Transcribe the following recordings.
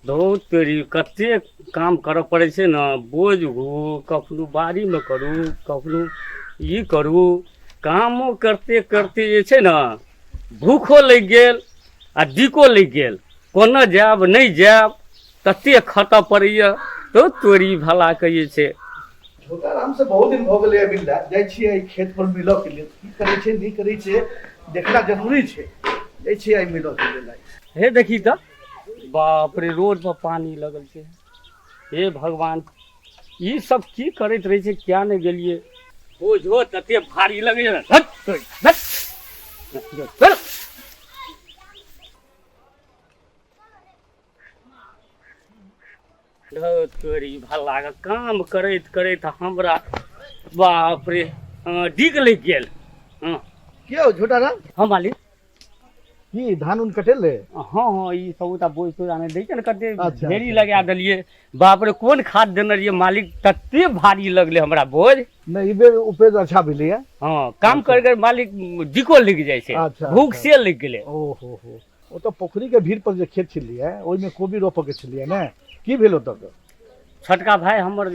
बहुत तेरी कते काम करऽ पड़ै छै ने, बोझ हो, कखनो बाड़ी में करू, कखनो ई करू, कामो करते करते जे छै ने भूखो लग गेल आ दिको लग गेल, कोना जायब नहीं जायब तते खटऽ पड़ैया। तो तोरी भला के जे छै छोटा राम से बहुत दिन भ गेलै मिलला जाइ छियै खेत पर मिलऽ के लिए, की करै छै नहीं करै छै देखना जरूरी छै। जाइ छियै आई मिलऽ के लिए। हे देखी तो बाप रे रोड पर पानी लगल छै। हे भगवान ई सब की करैत रहे छै, क्या नहीं गेलिए बोझो तते भारी लगे ना। हट तोरी, हट चल। तोरी भला के काम करैत करैत हमरा बाप रे डिग लग गेल। क्यों छोटा राम? हाँ मालिक। की धान उन कटेले? हाँ ई सबूता बोझ तो आने दै छै ने, कते अच्छा, ढेरी अच्छा। लगा देलिए। बाप रे कोन खाद देने रहिए मालिक, तते भारी लगले हमरा बोझ। नहीं इबे उपज अच्छा भेलै है। हाँ काम कर कर मालिक दिको लग जाय छै, अच्छा, भूख अच्छा। से लग गेले। ओहो हो ओ तो पोखरी के भीड़ पर जे खेत छलिए ओइ में कोबी रोपऽ के छलिए ने, की भेल ओतऽ के? छोटका भाई हमर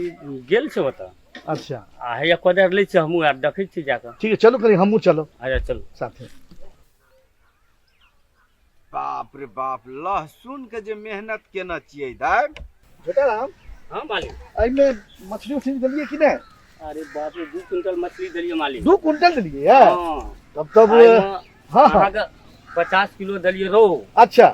गेल छै ओतऽ। अच्छा आ हैया कोदर लै छै, हमहूँ आर देखै छी जाकऽ। ठीक है चलो कहीं हमहूँ चलो अच्छा चलू साथे। बाप रे बाप, लहसुन के जे मेहनत केना छियै दाइ। छोटा राम हाँ मालिक। आई में मछली उछली दिलिए कि नहीं? अरे बाप रे 2 क्विंटल मछली देलिए मालिक। 2 कुंटल दिलिए है? हाँ तब हाँ हाँ 50 किलो देलिए रोहू, अच्छा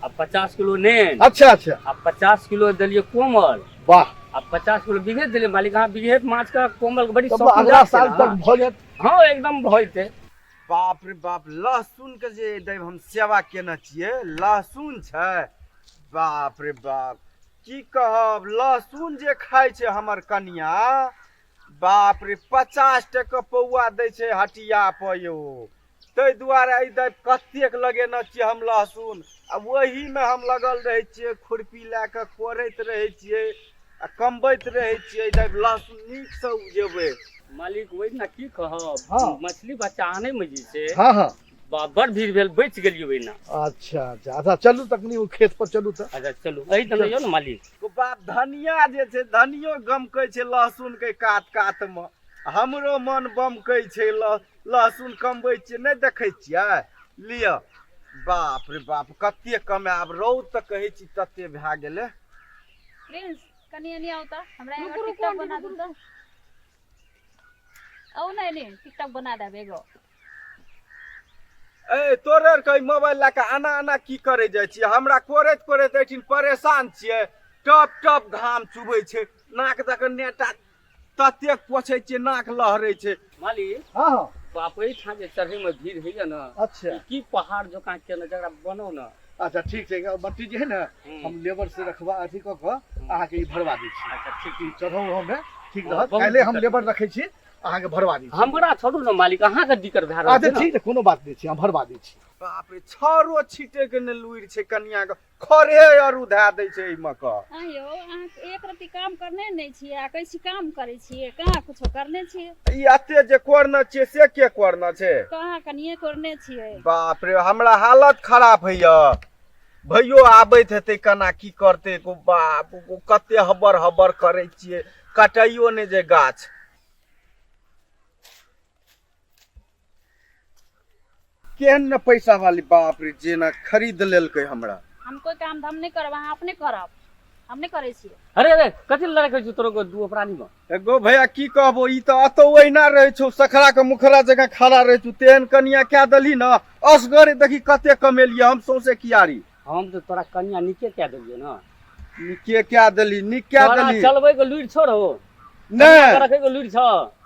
आ 50 किलो नेन, अच्छा अच्छा आ 50 किलो देलिए कोमल, वाह। आ 50 किलो बिघे देलिए मालिक। हाँ बिघे माछ का कोमल के बड़ी तब शौकीन अगला छै साल ना। तक भ जात। हाँ एकदम भइते। बाप रे बाप, लहसुन के जे दाइ हम सेवा केना छियै, लहसुन छै बाप रे बाप। की कहब, लहसुन जे खाइ छै हमर कनिया, बाप रे 50 टका पौआ दै छै हटिया पर यौ। ताहि दुआरे एहि दाइ कतेक लगेने छियै हम लहसुन, आ वही में हम लगल रहै छियै, खुरपी लए कऽ कोड़ैत रहै छियै आ कमबैत रहै छियै दाइ लहसुन नीक से उपजेबै। मालिक वही ना की कहब, हाँ। मछली बच्चा आने में जे छै हाँ हाँ बड़ भीड़ भेल, बच गेलिए वही ना। अच्छा अच्छा अच्छा चलू तकनी ओ खेत पर चलू तो। अच्छा चलू एही त नहीं हो ना मालिक। तो बाप धनिया जे छै, धनियो गमकै छै लहसुन के काट काट में। हमरो मन बमकै छै, लहसुन कमबै छियै नहीं देखै छियै। लिअ बाप रे बाप कते कमाब, रौद तऽ कहै छी तते भए गेलै। प्रिंस कनी एनी आउ त हमरा एगो टिकटॉक बना दू त। आउ ना एनी टिकटॉक बना देब एगो। ए तोरे कहीं मोबाइल लए के आना आना की करे जाइ छियै? हमरा कोरैत कोरैत एठिन परेशान छियै। टप टप घाम चुबै छै, नाक दक नेटा ततेक पोछै छियै नाक लहरै छै। मालिक हाँ हाँ बाप एही ठाम जे चढ़े में भीड़ होइए ना, अच्छा की पहाड़ जकाँ के ना जकरा बनाउ ना। अच्छा ठीक छै मट्टी जे है ना हम लेबर से रखबा अथी कऽ कऽ अहाँके ई भरवा दै छी। अच्छा ठीक। चढ़ौ हमे ठीक हाँ, रहत, बहुत काल्हि हम दिक्कत। लेबर रखै छी अहाँके भरवा दै छी। हमरा छोड़ू ना मालिक, अहाँके दिक्कत भए रहल अच्छा छै ना। ठीक है कोनो बात नहीं छै, हम भरवा दै छी। बाप रे छारो छीटे के ने लुइर छै कनिया के, खरे अरु धै दै छै एहिमे क। आयो अहाँ एक रति काम करने नहीं छियै, आ कैसी काम करे छियै? कहाँ कुछो करने छियै? ई अते जे कोरना छै से के कोरना छै? कहाँ कनिए करने छियै? बाप रे हमरा हालत खराब हैया। भैयो आबैत हेतै कना की करतै को बाप को कते हबर हबर करै छियै, कटाइयो ने जे गाछ। केहन न पैसा वाली बाप रे जेना खरीद लेलकै हमरा। हम कोई काम धाम नहीं करब, अहाँ अपने करब, हम नहीं करे छियै। अरे अरे कथी लड़ाई छै तोरो को दू प्राणी में? एगो भैया की कहबो, ई तो अतो ओहिना रहै छौ, सखरा के मुखरा जगह खड़ा रहै छौ। तेहन कनिया क्या दली न, असगरे देखी कते कमेलिए हम सौसे कियारी। हम तो तोरा कन्या निके क्या देलिए ना। निके क्या दली, निक क्या तोरा दली चलबै के लुइर छोड़ो, नहीं रखे के लुइर छ।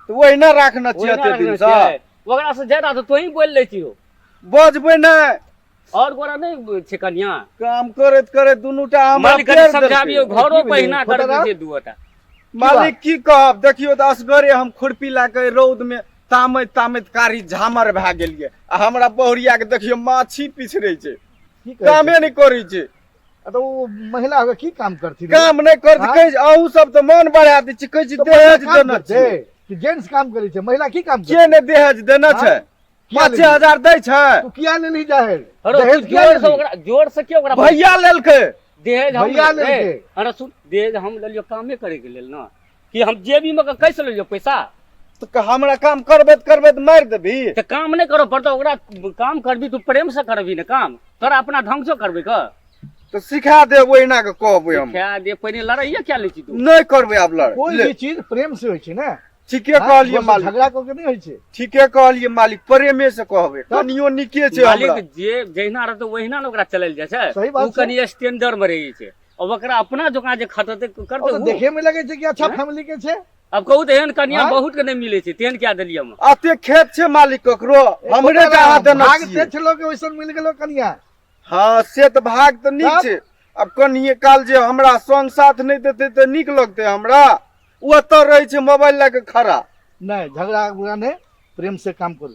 तो ओहिना राखना छियै एते दिन से। ओकरा से ज्यादा तो तू ही बोल ले छियो। बजबै नहीं, और गोरा नहीं छै कन्या। काम करैत करैत दुनूटा हमरा मालिक पेड़ समझाबियो, देलकै। घरो पहिना कर खोटरा? दे दुआटा। मालिक की कहब, देखियो तो असगरे हम खुरपी ला के रौद में तामैत तामैत कारी झामर भए गेलिए। आ हमरा बहुरिया के देखियो माछी पिछड़ै छै, की कहै कामे छै? नहीं करै छै। तो वो महिला होगा की काम करती काम नहीं करत हाँ? कहै अहू सब तो मन बढ़ा दै छी, कहै छी तो दहेज महिला काम देना करते छै। कि जेंट्स काम करे छै, महिला की काम के करते? ने दहेज देना हाँ? छै? किया 5000 दै छै। तू किया ले ली जाहिर अरे दहेज तू किया जोर ले से ली? ओकरा जोर से क्यों ओकरा भैया लेलकै दहेज हम भैया ले ए, अरे सुन, दहेज हम लेलियो कामे करे के लेल ना, कि हम जेबी में के कैसे लेलियो पैसा? तो हमरा काम करबे तो मार देबी। तो काम नहीं करो पड़ता, ओकरा काम करबी तू प्रेम से करबी ना काम, तोरा अपना ढंग से करबे का। तो सिखा दे ओहिना के कहबै हम। क्या दे पहले लड़ाइया क्या ले छी तू? नहीं करबे अब लड़। कोई ले, भी चीज प्रेम से होय छै ना। ठीके कहलिए बस मालिक, झगड़ा करके नहीं होय छै। ठीके कहलिए मालिक, प्रेमे से कहबै। कनियो निके छै हमरा। मालिक जे जहिना रहतो वहिना न ओकरा चलल जाय छै। सही बात उ कनी स्टैंडर्ड में रही छै, अब ओकरा अपना जकां जे खटते ओ करते तो उ। देखे में लगे छै कि अच्छा फैमिली के छै। अब कहू तो एहन कन्या हाँ? बहुत के नहीं मिले छै, तेहन क्या देलियै हम। अते खेत छै मालिक ककरो, हमरे जहाँ देना भाग छियै। ते लोग के वैसन मिल गेलो कनिया। हाँ से तो भाग तो नीक तब? छै। अब कनिए काल जे हमरा संग साथ नहीं देते तो नीक लगते हमरा। वो तो रहे छै मोबाइल लेके खड़ा। नहीं झगड़ा बुरा नहीं, प्रेम से काम करू।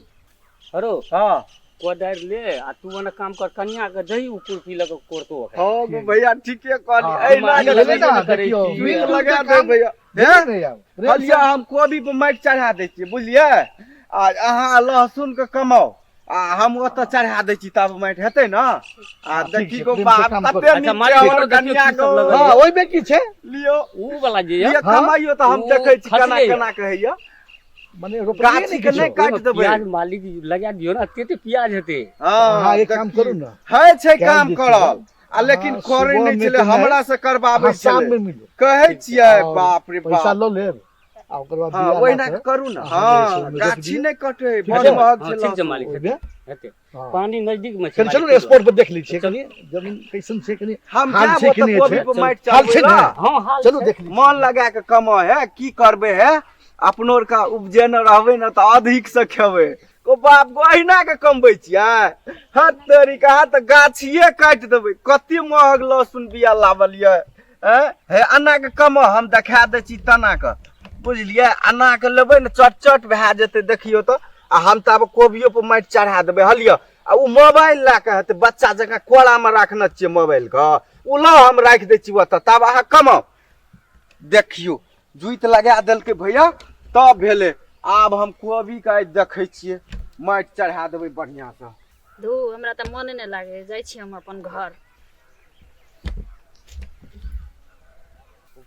अरो हाँ कोदार ले आ तू वाला काम कर, कन्या के दही उ कुर्सी लगे कोरतो। हाँ भैया ठीके कहली। हाँ, एना ये के ले ना, देखियो, जुइट मिल-जुल लगा के दे काम भैया। देखे हैं? नहीं आब। प्रेम हलिया से- हम कोबी पे माइट चढ़ा दै छियै बुझलियै। आ अहाँ लहसुन के कमाओ आ हम ओतऽ चढ़ा दै छी, तब माइट हेतै ना। आ ठीक देखी छै, को प्रेम से बाप काम कते करू। अच्छा, नीक मालिक छै देखियो हमर देखियो कन्या की सब को। लगल हाँ ओइ में की छै लियो उ वाला जे ये है हाँ? कमाइयो तो हम उ देखै छी केना खसले केना कहैया। माने रुपया गाछी नहीं के नहीं किछो। काट देबै। प्याज मालिक लगा दियो ना, कते प्याज हेते। हाँ, एक देखी। काम करू ना। है छै कयल काम जे छै करल ना। आ लेकिन हाँ, करे सुबह नहीं में छले, तो नहीं। हमरा से करबाबै हाँ, शाम छले। में मिलो। कहै छियै और बाप रे पैसा बाप। लो लेब आ ओकर बाद हाँ बियाह ओहिना लऽ के कऽ करू ना। हाँ, हाँ देख गाछी दियौ। नहीं कटे, ठीक बड़ छै, महग हाँ, छै ठीक छै लहसुन। मालिक ओहिमे हेते। हाँ। पानी नजदीक में छै। चलू मालिक, स्पोर्ट पर देख ली छियै चलू। कनी जमीन कैसन छै कनी हम हाल जाब छै कि ओतऽ नहीं कोबी छै पे माइट हाल छै चढ़बै ना ना। हाँ हाल चलू छै। देख ली मन लगा के कमाए है की करबे है। अपनो और का उपजेने रहबे ना तो अधिक से खेबे। को बाप गहिना के कमबै छियै। हाथ तरीका हाथ गाछिए काट देबै। कते महग लहसुन बिया लावलियै। हे अन्ना के कमा हम देखा दै छी तना के बुझलियै। अन्ना के लेबै ने चट चट भए जेतै देखियो तो। आ हम तऽ आब कोबियो पर माइट चढ़ा देबै हलिया। आ उ मोबाइल लए के हेतै, बच्चा जकां कोड़ा में राखने छियै मोबाइल के। उ ला हम राखि दै छी ओतऽ, तब अहाँ कमाओ। देखियो जुइत लगा देलकै भैया तब भेलै। आब हम कोबी के देखै छियै माइट चढ़ा देबै बढ़िया से। धू हमरा तऽ मोने नहि लागे, जाइ छी हम अपन घर।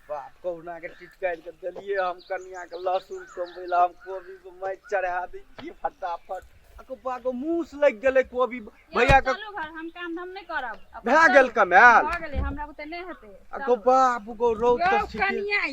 बाप कहुना के टिटकारि के देलियै हम कनिया के लहसुन कमबै ला। हम कोबी पे माइट चढ़ा दै छियै फटाफट। अको बागो मूस लग गेलै कोबी भैया के। चलू घर, हम काम धाम नहीं करब। अपन भए चलू। गेल कमाल। भऽ गेलै, हमरा बुते नहि हेतै। अको बाप गो रौद यो तऽ छिके। कनिया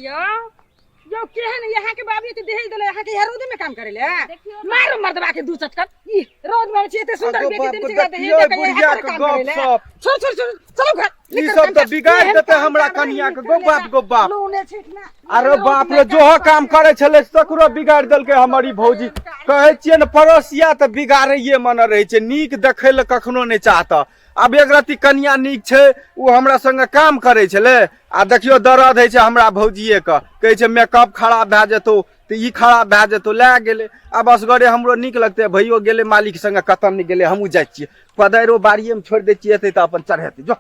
यो केहन यहाँ के बाबी ते दहेज देले यहाँ के यहाँ रोद में काम करे ले देखियो ना। मारो मर्दबा के दू चटकन ई रोद में छी ते सुंदर अगो बेटी बाप दिन को से दहेज देखियो दे के बुढ़िया यहाँ के काम करे ले। गप सप। छोड़ छोड़ छोड़ चलो घर ई सब तऽ बिगाड़ि देतै हमरा कनिया के। गो बाप लूने छीटना अरे बाप रे जोहो काम करे छले तकरो बिगाड़ देलकै हमर ई भौजी। कहै छियै ने पड़ोसिया तऽ बिगाड़ैये मन रहै छै, नीक देखै ले कखनो नहि चाहता। अब एक रति कनिया नीक छै, उ हमरा संगे काम करे छले। आ देखियो दर्द होइ छै हमरा भौजिये के। कहै छै मेकअप खराब भए जेतौ तऽ ई खराब भए जेतौ, लए गेलै। अब असगरे हमरो नीक लगतै, भैयो गेलै मालिक संगे कतम नहि गेलै, हमहूँ जाइ छियै। पदैरो बाड़िये में छोड़ि दै छियै, एतै तऽ अपन चढ़ेतै जो।